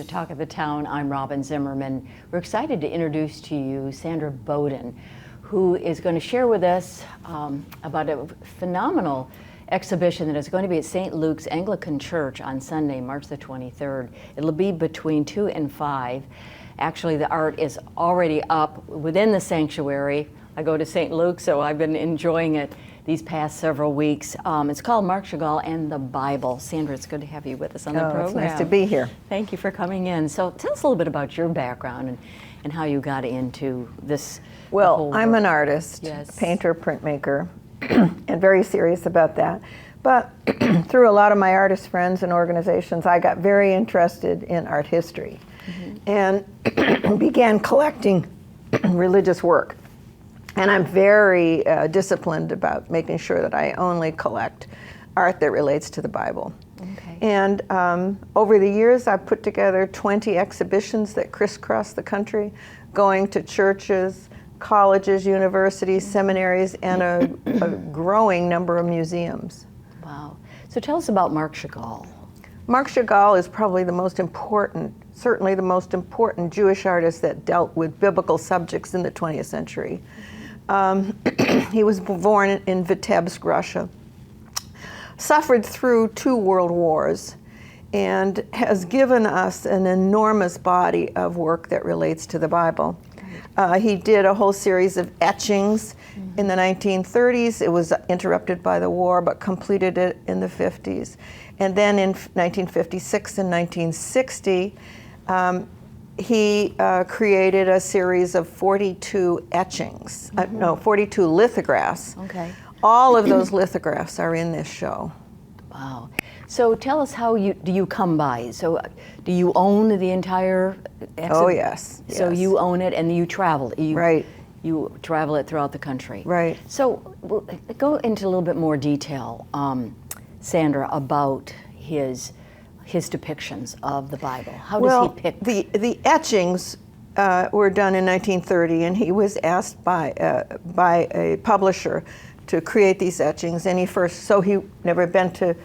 the Talk of the Town. I'm Robyn Zimmerman. We're excited to introduce to you Sandra Bowden, who is going to share with us about a phenomenal exhibition that is going to be at St. Luke's Anglican Church on Sunday, March the 23rd. It'll be between 2 and 5. Actually, the art is already up within the sanctuary. I go to St. Luke's, so I've been enjoying it these past several weeks. It's called Marc Chagall and the Bible. Sandra, it's good to have you with us on the program. It's nice to be here. Thank you for coming in. So tell us a little bit about your background and how you got into this. Well, I'm an artist, Yes. painter, printmaker, and very serious about that. But through a lot of my artist friends and organizations, I got very interested in art history and began collecting religious work. And I'm very disciplined about making sure that I only collect art that relates to the Bible. Okay. And over the years, I've put together 20 exhibitions that crisscross the country, going to churches, colleges, universities, seminaries, and a growing number of museums. Wow. So tell us about Marc Chagall. Marc Chagall is probably the most important, certainly the most important Jewish artist that dealt with biblical subjects in the 20th century. He was born in Vitebsk, Russia, suffered through 2 world wars, and has given us an enormous body of work that relates to the Bible. He did a whole series of etchings in the 1930s. It was interrupted by the war, but completed it in the 50s. And then in 1956 and 1960, he created a series of 42 etchings, 42 lithographs. Okay. All of those lithographs are in this show. Wow. So tell us how do you come by? So do you own the entire exhibit? Oh, yes. So yes. you own it and you travel. Right. You travel it throughout the country. Right. So go into a little bit more detail, Sandra, about his depictions of the Bible. How does he pick? The etchings were done in 1930, and he was asked by a publisher to create these etchings, and he never been to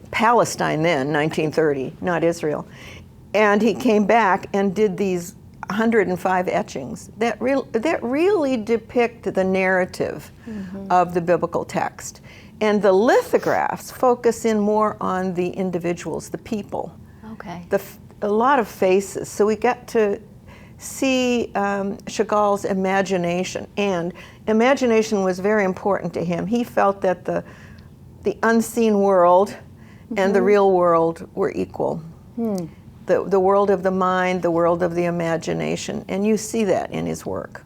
Palestine then, 1930, not Israel, and he came back and did these 105 etchings that really depict the narrative of the biblical text. And the lithographs focus in more on the individuals, the people. Okay. A lot of faces. So we got to see Chagall's imagination, and imagination was very important to him. He felt that the unseen world and the real world were equal. The world of the mind, the world of the imagination, and you see that in his work.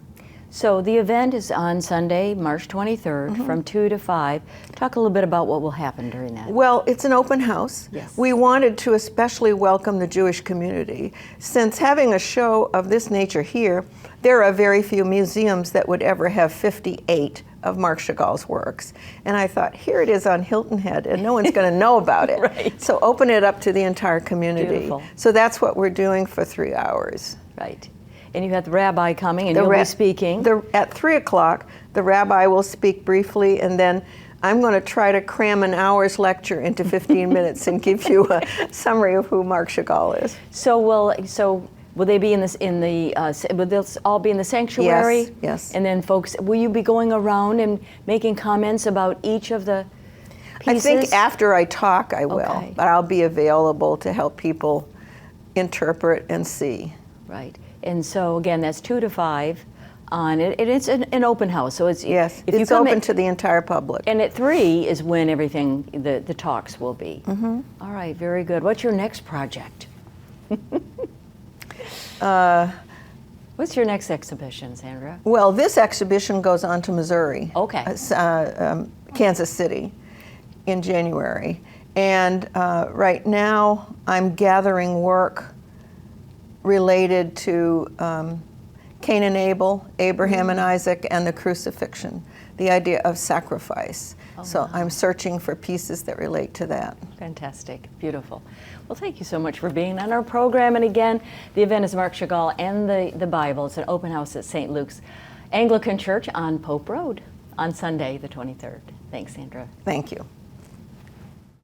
So the event is on Sunday, March 23rd, from 2 to 5. Talk a little bit about what will happen during that. Well, it's an open house. Yes. We wanted to especially welcome the Jewish community, since having a show of this nature here, there are very few museums that would ever have 58 of Marc Chagall's works. And I thought, here it is on Hilton Head, and no one's going to know about it. Right. So open it up to the entire community. Beautiful. So that's what we're doing for 3 hours. Right. And you have the rabbi coming, and you'll be speaking. At 3 o'clock, the rabbi will speak briefly, and then I'm going to try to cram an hour's lecture into 15 minutes and give you a summary of who Marc Chagall is. So will they be will they all be in the sanctuary? Yes, yes. And then folks, will you be going around and making comments about each of the pieces? I think after I talk, I will, Okay. but I'll be available to help people interpret and see. Right. And so again, that's 2 to 5 on it. It's an open house, so it's Yes, if you it's come open to the entire public. And at 3 is when everything the talks will be. All right, very good. What's your next project? What's your next exhibition, Sandra? Well, this exhibition goes on to Missouri. Okay. Kansas City in January. And right now I'm gathering work related to Cain and Abel, Abraham and Isaac, and the crucifixion, the idea of sacrifice. So I'm searching for pieces that relate to that. Fantastic, beautiful. Well, thank you so much for being on our program. And again, the event is Marc Chagall and the Bible. It's an open house at St. Luke's Anglican Church on Pope Road on Sunday, the 23rd. Thanks, Sandra. Thank you.